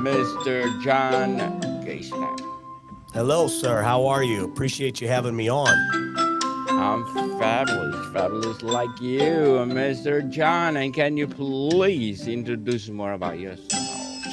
Mr. John Geyston. Hello, sir. How are you? Appreciate you having me on. I'm fabulous like you, Mr. John. And can you please introduce more about yourself?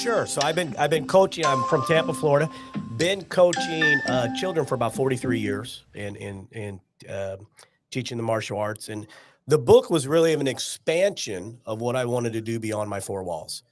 Sure. So I've been coaching. I'm from Tampa, Florida. Been coaching children for about 43 years and teaching the martial arts. And the book was really an expansion of what I wanted to do beyond my four walls.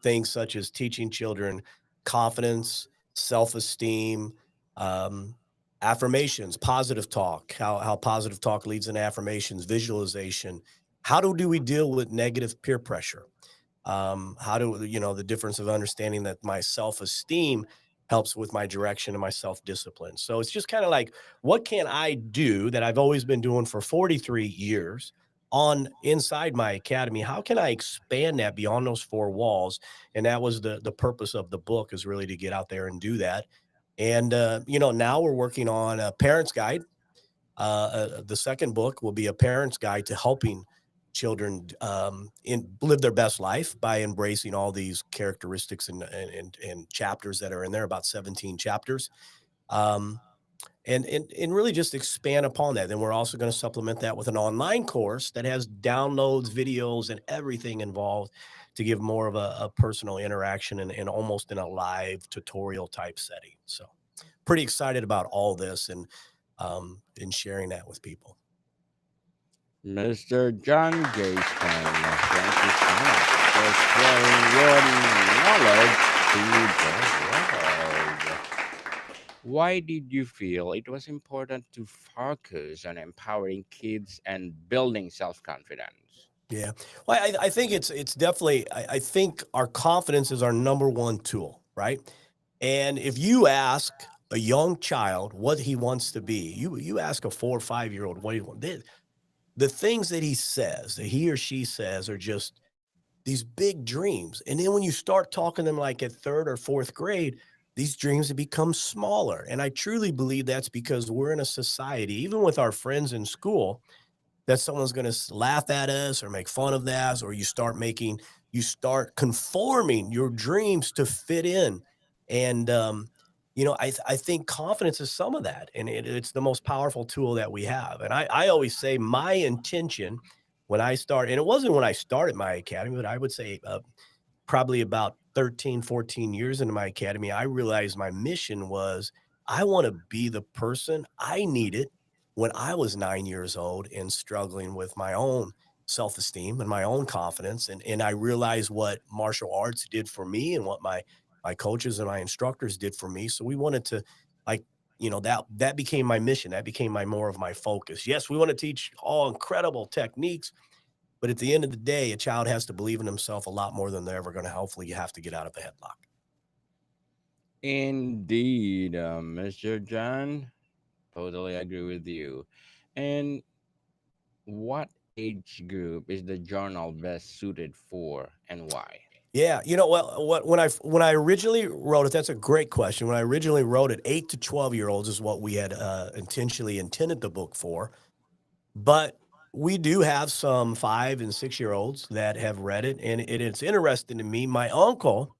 Things such as teaching children confidence, self-esteem, um, affirmations, positive talk, how positive talk leads into affirmations, visualization. How do we deal with negative peer pressure? How do the difference of understanding that my self-esteem helps with my direction and my self-discipline. So it's just kind of like, what can I do that I've always been doing for 43 years on inside my academy? How can I expand that beyond those four walls? And that was the purpose of the book, is really to get out there and do that. And now we're working on a parent's guide. The second book will be a parent's guide to helping children live their best life by embracing all these characteristics and chapters that are in there, about 17 chapters. Um, and really just expand upon that. Then we're also going to supplement that with an online course that has downloads, videos, and everything involved to give more of a personal interaction and almost in a live tutorial type setting. So pretty excited about all this and sharing that with people. Mr. John Geyston, thank you so much for sharing your knowledge to the world. Why did you feel it was important to focus on empowering kids and building self confidence? Yeah. Well, I think it's definitely, I think our confidence is our number one tool, right? And if you ask a young child what he wants to be, you ask a 4 or 5 year old what he wants. The things that he says, that he or she says, are just these big dreams. And then when you start talking to them like at third or fourth grade, these dreams have become smaller. And I truly believe that's because we're in a society, even with our friends in school, that someone's going to laugh at us or make fun of that, or you start conforming your dreams to fit in. And, I think confidence is some of that. And it's the most powerful tool that we have. And I always say my intention when I start, and it wasn't when I started my academy, but I would say probably about 13, 14 years into my academy, I realized my mission was, I want to be the person I needed when I was 9 years old and struggling with my own self-esteem and my own confidence. And I realized what martial arts did for me and what my coaches and my instructors did for me. So we wanted to, like, that became my mission. That became my more of my focus. Yes, we want to teach all incredible techniques, but at the end of the day, a child has to believe in himself a lot more than they're ever going to hopefully have to get out of a headlock. Indeed, Mr. John, totally agree with you. And what age group is the journal best suited for and why? Yeah, well, when I originally wrote it, that's a great question. When I originally wrote it, 8 to 12 year olds is what we had intentionally intended the book for. But we do have some 5 and 6 year olds that have read it, and it's interesting to me. My uncle,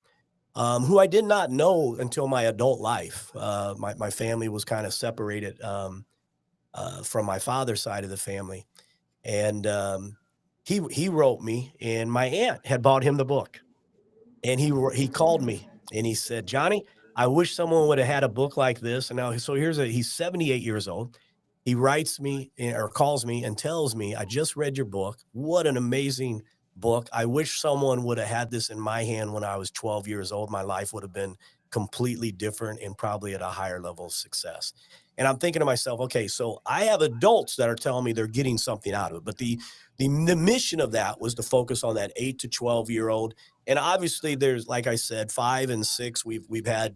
who I did not know until my adult life, my family was kind of separated from my father's side of the family, and he wrote me, and my aunt had bought him the book, and he called me and he said, "Johnny, I wish someone would have had a book like this." And now, so he's 78 years old. He writes me or calls me and tells me, "I just read your book. What an amazing book. I wish someone would have had this in my hand when I was 12 years old. My life would have been completely different and probably at a higher level of success." And I'm thinking to myself, okay, so I have adults that are telling me they're getting something out of it, but the mission of that was to focus on that 8 to 12 year old. And obviously, there's, like I said, 5 and 6. We've had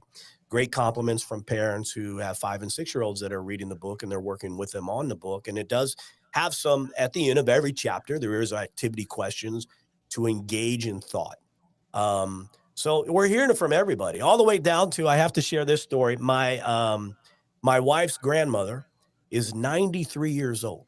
great compliments from parents who have 5 and 6 year olds that are reading the book, and they're working with them on the book. And it does have some, at the end of every chapter, there is activity questions to engage in thought. So we're hearing it from everybody, all the way down to, I have to share this story. My wife's grandmother is 93 years old,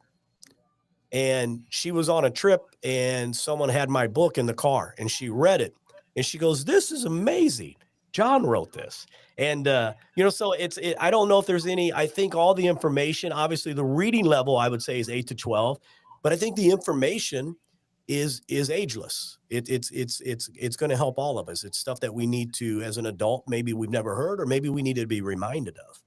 and she was on a trip, and someone had my book in the car, and she read it, and she goes, "This is amazing." John wrote this. And, so I don't know if there's any, I think all the information, obviously the reading level, I would say is 8 to 12, but I think the information is ageless. It's going to help all of us. It's stuff that we need to, as an adult, maybe we've never heard, or maybe we need to be reminded of.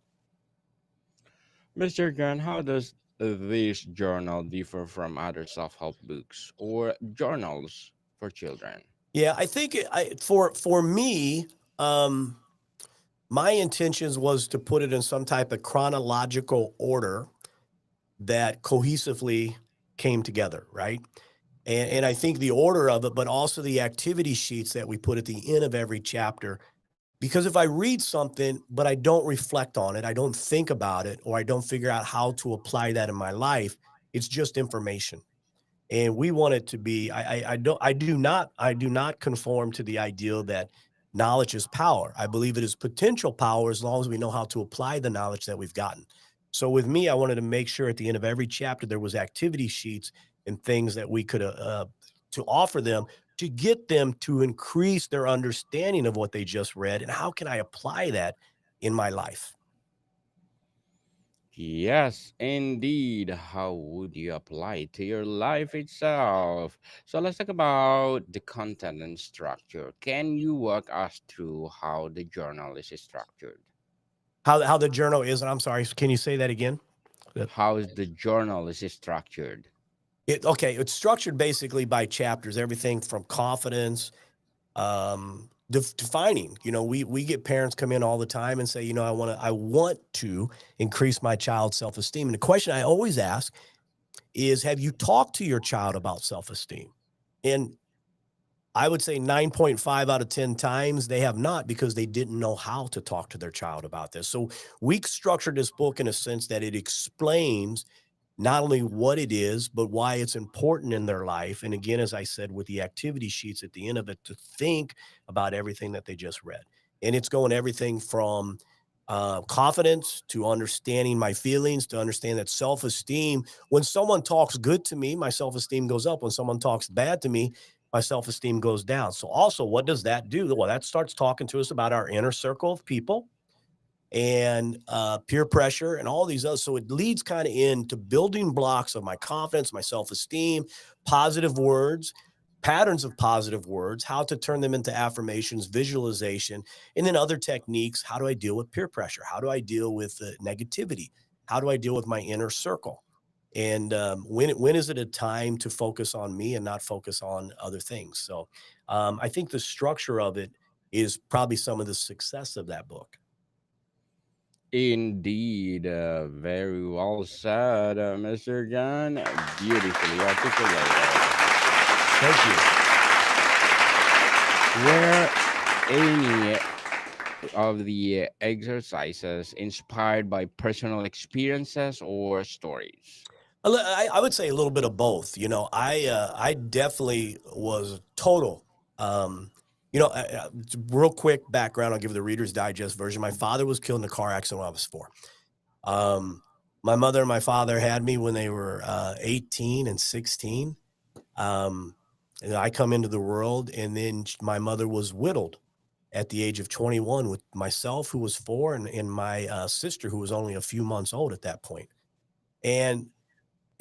Mr. Gunn, how does this journal differ from other self-help books or journals for children? Yeah, I think for me, um, my intentions was to put it in some type of chronological order that cohesively came together, right? And I think the order of it, but also the activity sheets that we put at the end of every chapter. Because if I read something, but I don't reflect on it, I don't think about it, or I don't figure out how to apply that in my life, it's just information. And we want it to be, I do not conform to the ideal that knowledge is power. I believe it is potential power as long as we know how to apply the knowledge that we've gotten. So with me, I wanted to make sure at the end of every chapter there was activity sheets and things that we could to offer them to get them to increase their understanding of what they just read and how can I apply that in my life. Yes, indeed. How would you apply it to your life itself? So let's talk about the content and structure. Can you walk us through how the journal is structured? How the journal is, and I'm sorry, can you say that again? How is the journal is structured? It's structured basically by chapters, everything from confidence, defining. We get parents come in all the time and say, I want to increase my child's self-esteem. And the question I always ask is, have you talked to your child about self-esteem? And I would say 9.5 out of 10 times they have not, because they didn't know how to talk to their child about this. So we structured this book in a sense that it explains not only what it is, but why it's important in their life. And again, as I said, with the activity sheets at the end of it, to think about everything that they just read. And it's going everything from confidence to understanding my feelings, to understand that self esteem. When someone talks good to me, my self esteem goes up. When someone talks bad to me, my self esteem goes down. So, also, what does that do? Well, that starts talking to us about our inner circle of people and peer pressure and all these others. So it leads kind of into building blocks of my confidence, my self esteem, positive words, patterns of positive words, how to turn them into affirmations, visualization, and then other techniques. How do I deal with peer pressure? How do I deal with negativity? How do I deal with my inner circle? And when is it a time to focus on me and not focus on other things? So I think the structure of it is probably some of the success of that book. Indeed, very well said, Mr. Gunn. Beautifully articulated. Thank you. Were any of the exercises inspired by personal experiences or stories? I would say a little bit of both. I definitely was total. Um, Real quick background. I'll give the Reader's Digest version. My father was killed in a car accident when I was 4. Um, my mother and my father had me when they were 18 and 16. Um, and I come into the world, and then my mother was widowed at the age of 21 with myself, who was 4, and my sister, who was only a few months old at that point. And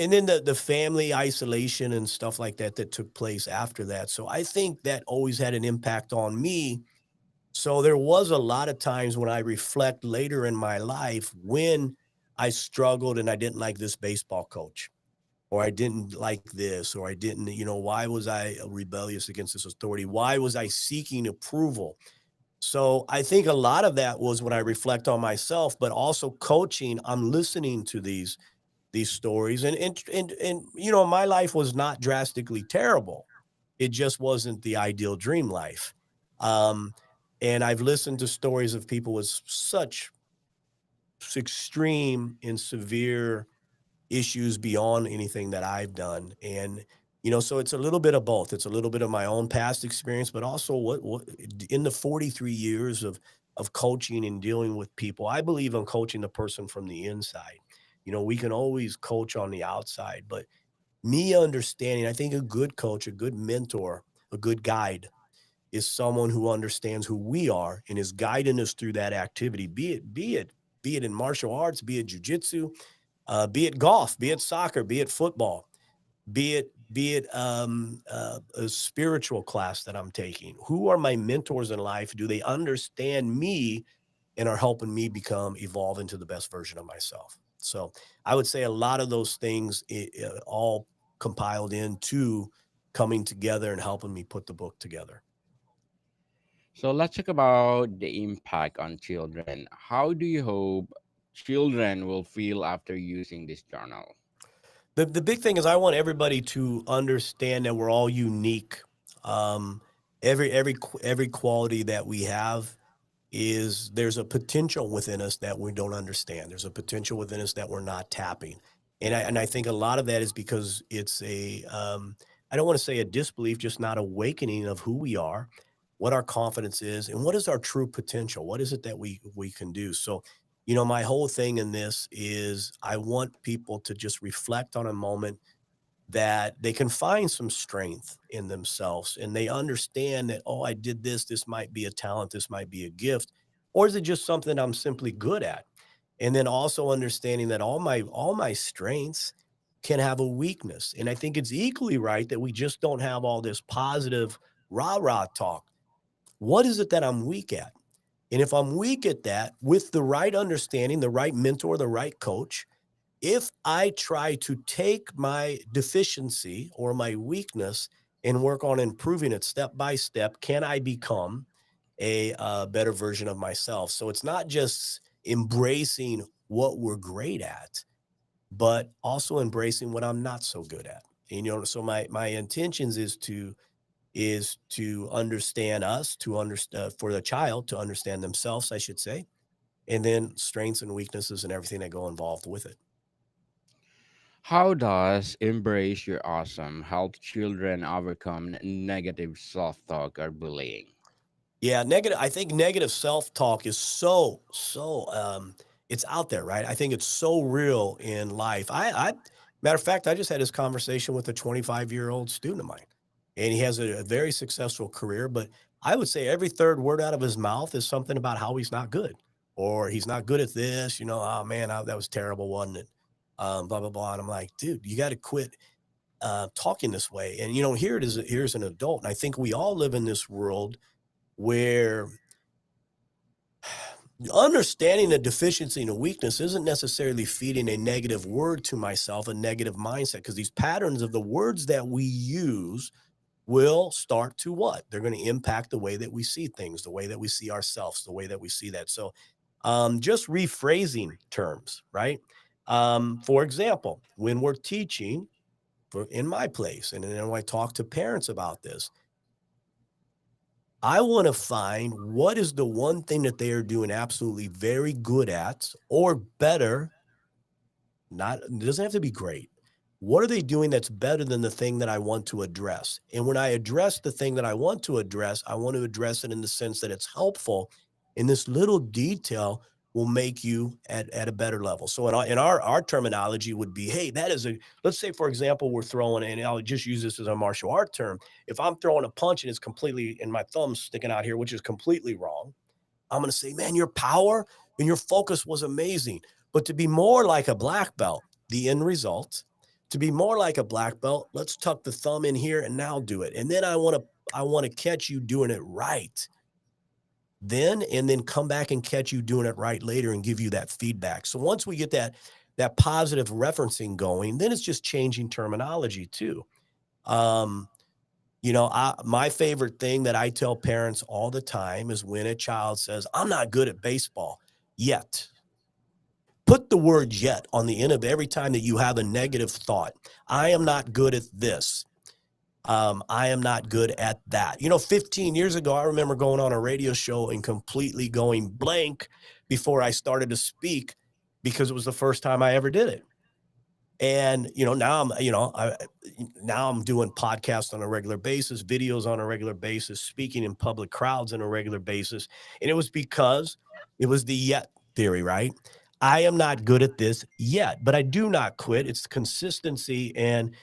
and then the family isolation and stuff like that that took place after that. So I think that always had an impact on me. So there was a lot of times when I reflect later in my life when I struggled and I didn't like this baseball coach, or I didn't like this, or I didn't, why was I rebellious against this authority? Why was I seeking approval? So I think a lot of that was when I reflect on myself, but also coaching, I'm listening to these stories, and my life was not drastically terrible. It just wasn't the ideal dream life. Um, and I've listened to stories of people with such extreme and severe issues beyond anything that I've done. And, so it's a little bit of both. It's a little bit of my own past experience, but also what in the 43 years of coaching and dealing with people, I believe in coaching the person from the inside. We can always coach on the outside, but me understanding, I think a good coach, a good mentor, a good guide is someone who understands who we are and is guiding us through that activity, be it in martial arts, be it jujitsu, be it golf, be it soccer, be it football, be it a spiritual class that I'm taking. Who are my mentors in life? Do they understand me and are helping me evolve into the best version of myself? So I would say a lot of those things all compiled into coming together and helping me put the book together. So let's talk about the impact on children. How do you hope children will feel after using this journal? The big thing is I want everybody to understand that we're all unique. Um, every quality that we have is there's a potential within us that we don't understand. There's a potential within us that we're not tapping. And I think a lot of that is because it's I don't want to say a disbelief, just not awakening of who we are, what our confidence is, and what is our true potential. What is it that we can do? So, my whole thing in this is I want people to just reflect on a moment that they can find some strength in themselves and they understand that, oh, I did this. This might be a talent. This might be a gift. Or is it just something I'm simply good at? And then also understanding that all my strengths can have a weakness. And I think it's equally right that we just don't have all this positive rah-rah talk. What is it that I'm weak at? And if I'm weak at that, with the right understanding, the right mentor, the right coach, if I try to take my deficiency or my weakness and work on improving it step by step, can I become a better version of myself? So it's not just embracing what we're great at, but also embracing what I'm not so good at. And, so my intentions is to understand us, to understand for the child to understand themselves, I should say, and then strengths and weaknesses and everything that go involved with it. How does embrace your awesome help children overcome negative self-talk or bullying? Yeah, negative. I think negative self-talk is it's out there, right? I think it's so real in life. Matter of fact, I just had this conversation with a 25-year-old student of mine, and he has a very successful career. But I would say every third word out of his mouth is something about how he's not good, or he's not good at this. Oh man, that was terrible, wasn't it? Blah blah blah. And I'm like, dude, you got to quit talking this way. And here it is. Here's an adult, and I think we all live in this world where understanding the deficiency and a weakness isn't necessarily feeding a negative word to myself, a negative mindset, because these patterns of the words that we use will start to what? They're going to impact the way that we see things, the way that we see ourselves, the way that we see that. So just rephrasing terms, right? For example, when we're teaching in my place, and then when I talk to parents about this, I want to find what is the one thing that they are doing absolutely very good at or better. Not, it doesn't have to be great. What are they doing that's better than the thing that I want to address? And when I address the thing that I want to address, I want to address it in the sense that it's helpful. And this little detail will make you at a better level. So in our terminology would be, hey, let's say, for example, we're throwing, and I'll just use this as a martial art term. If I'm throwing a punch and it's completely, and my thumb's sticking out here, which is completely wrong, I'm going to say, man, your power and your focus was amazing. But to be more like a black belt, the end result, to be more like a black belt, let's tuck the thumb in here and now do it. And then I want to catch you doing it right. And then come back and catch you doing it right later and give you that feedback. So once we get that positive referencing going, then it's just changing terminology too. Um, my favorite thing that I tell parents all the time is when a child says, I'm not good at baseball yet. Put the word yet on the end of every time that you have a negative thought. I am not good at this. I am not good at that. 15 years ago, I remember going on a radio show and completely going blank before I started to speak because it was the first time I ever did it. And now I'm doing podcasts on a regular basis, videos on a regular basis, speaking in public crowds on a regular basis. And it was because it was the yet theory, right? I am not good at this yet, but I do not quit. It's consistency. And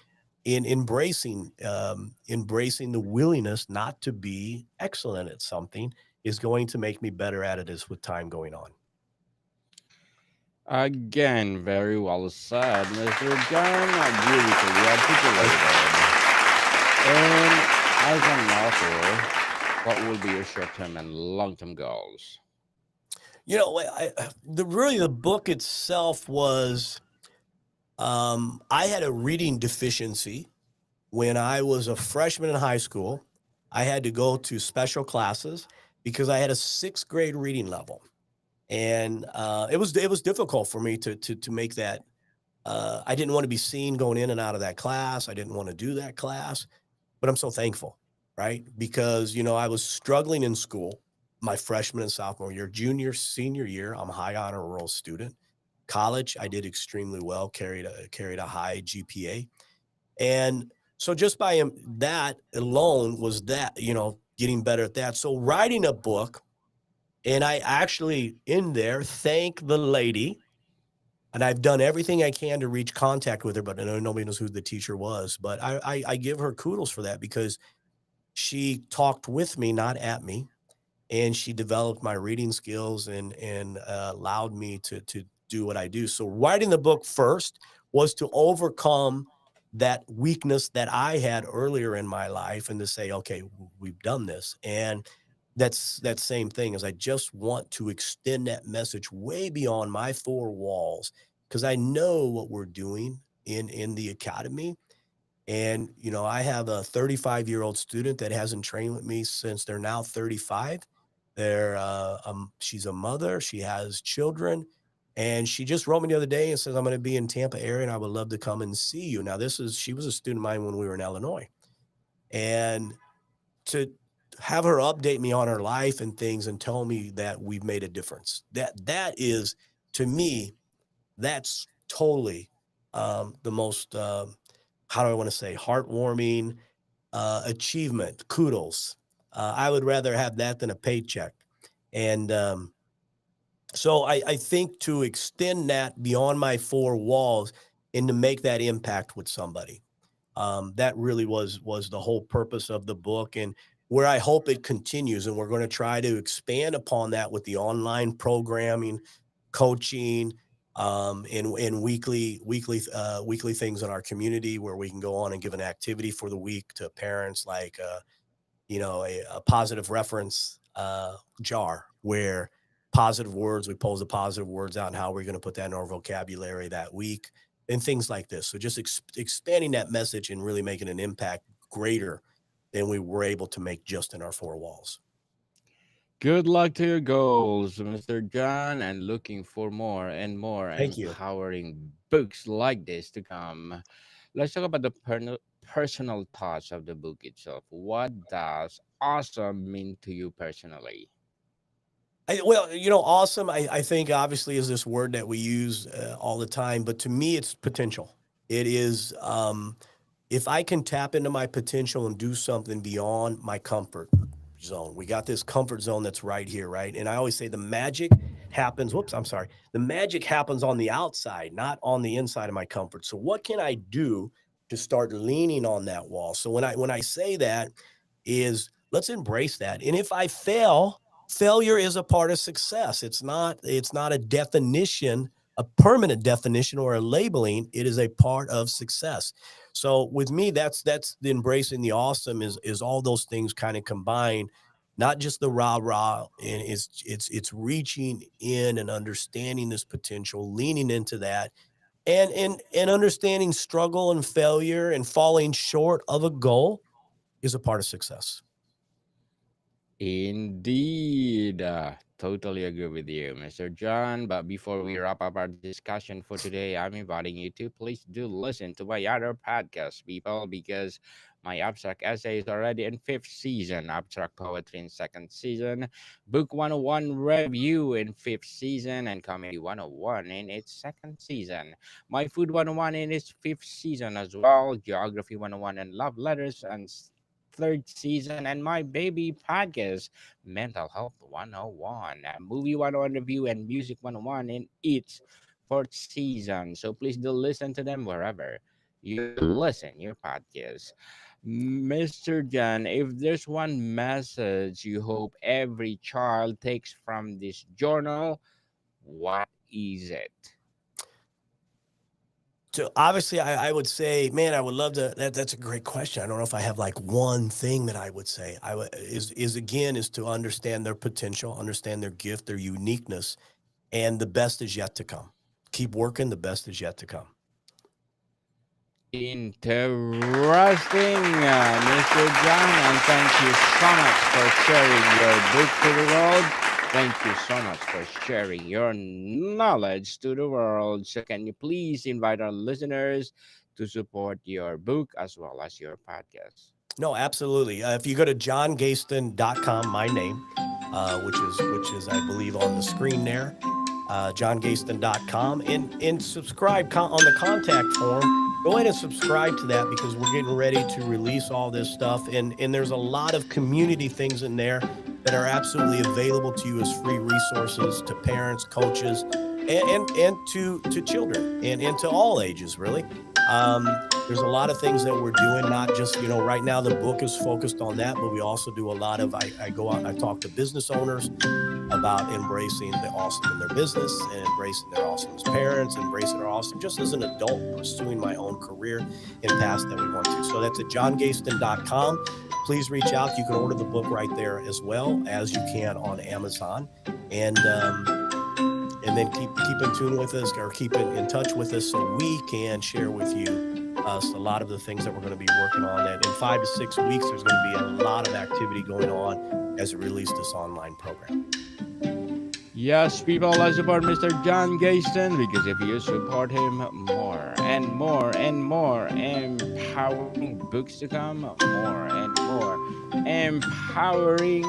in embracing the willingness not to be excellent at something is going to make me better at it as with time going on. Again, very well said, Mr. John. Beautifully Thank you. articulated. And as an author, what will be your short-term and long-term goals? The book itself was, I had a reading deficiency when I was a freshman in high school. I had to go to special classes because I had a sixth grade reading level, and it was difficult for me to make that. I didn't want to be seen going in and out of that class. I didn't want to do that class, but I'm so thankful, right? Because I was struggling in school my freshman and sophomore year, junior, senior year. I'm a high honor roll student. College, I did extremely well, carried a high GPA, and so just by that alone was that getting better at that. So writing a book, and I actually in there thank the lady, and I've done everything I can to reach contact with her, but I know nobody knows who the teacher was. But I give her kudos for that because she talked with me, not at me, and she developed my reading skills and allowed me to do what I do. So writing the book first was to overcome that weakness that I had earlier in my life and to say, okay, we've done this. And that's that same thing as I just want to extend that message way beyond my four walls because I know what we're doing in the academy. And, I have a 35-year-old student that hasn't trained with me since they're now 35. She's a mother, she has children, and she just wrote me the other day and says, I'm going to be in Tampa area and I would love to come and see you. Now, she was a student of mine when we were in Illinois. And to have her update me on her life and things and tell me that we've made a difference, that is, to me, that's totally the most how do I want to say, heartwarming achievement, kudos. I would rather have that than a paycheck. And so I think to extend that beyond my four walls and to make that impact with somebody, that really was the whole purpose of the book, and where I hope it continues. And we're going to try to expand upon that with the online programming, coaching, and weekly things in our community where we can go on and give an activity for the week to parents, like a positive reference jar where positive words, we pose the positive words out and how we're going to put that in our vocabulary that week and things like this. So just expanding that message and really making an impact greater than we were able to make just in our four walls. Good luck to your goals, Mr. John, and looking for more and more Thank you. empowering books like this to come. Let's talk about the personal touch of the book itself. What does awesome mean to you personally? Well, awesome. I think obviously is this word that we use all the time, but to me, it's potential. It is, if I can tap into my potential and do something beyond my comfort zone. We got this comfort zone that's right here, right? And I always say the magic happens. Whoops, I'm sorry. The magic happens on the outside, not on the inside of my comfort. So what can I do to start leaning on that wall? So when I say that is let's embrace that. And if I fail, failure is a part of success. It's not a definition, a permanent definition or a labeling. It is a part of success. So with me, that's the embracing the awesome is all those things kind of combined, not just the rah rah, and it's reaching in and understanding this potential, leaning into that, and understanding struggle and failure and falling short of a goal is a part of success. Indeed. Totally agree with you, Mr. John. But before we wrap up our discussion for today, I'm inviting you to please do listen to my other podcast, people, because my abstract essay is already in fifth season, abstract poetry in second season, book 101 review in fifth season, and comedy 101 in its second season. My food 101 in its fifth season as well, geography 101 and love letters and third season, and my baby podcast, Mental Health 101, Movie 101 review, and Music 101 in each fourth season. So please do listen to them wherever you listen your podcast. Mr. John, if there's one message you hope every child takes from this journal, what is it? So obviously, I would say, man, I would love to. That's a great question. I don't know if I have like one thing that I would say. I would is again is to understand their potential, understand their gift, their uniqueness, and the best is yet to come. Keep working. The best is yet to come. Interesting, Mr. John, and thank you so much for sharing your book to the world. Thank you so much for sharing your knowledge to the world. So, can you please invite our listeners to support your book as well as your podcast? No, absolutely. If you go to johngeyston.com, my name, which is I believe on the screen there, johngeyston.com, and subscribe on the contact form. Go ahead and subscribe to that because we're getting ready to release all this stuff, and there's a lot of community things in there that are absolutely available to you as free resources to parents, coaches, and to children and to all ages, really. There's a lot of things that we're doing, not just, right now the book is focused on that, but we also do a lot of, I go out and I talk to business owners about embracing the awesome in their business and embracing their awesome as parents, embracing their awesome just as an adult, pursuing my own career and path that we want to. So that's at johngeyston.com. Please reach out. You can order the book right there as well as you can on Amazon. And then keep in tune with us or keep in touch with us so we can share with you a lot of the things that we're going to be working on. And in 5 to 6 weeks, there's going to be a lot of activity going on as we release this online program. Yes, people, let's support Mr. John Geyston because if you support him, more and more and more empowering books to come, more and more empowering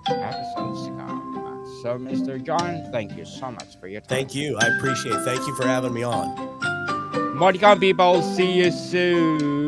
episodes to come. So, Mr. John, thank you so much for your time. Thank you. I appreciate it. Thank you for having me on. More to come, people. See you soon.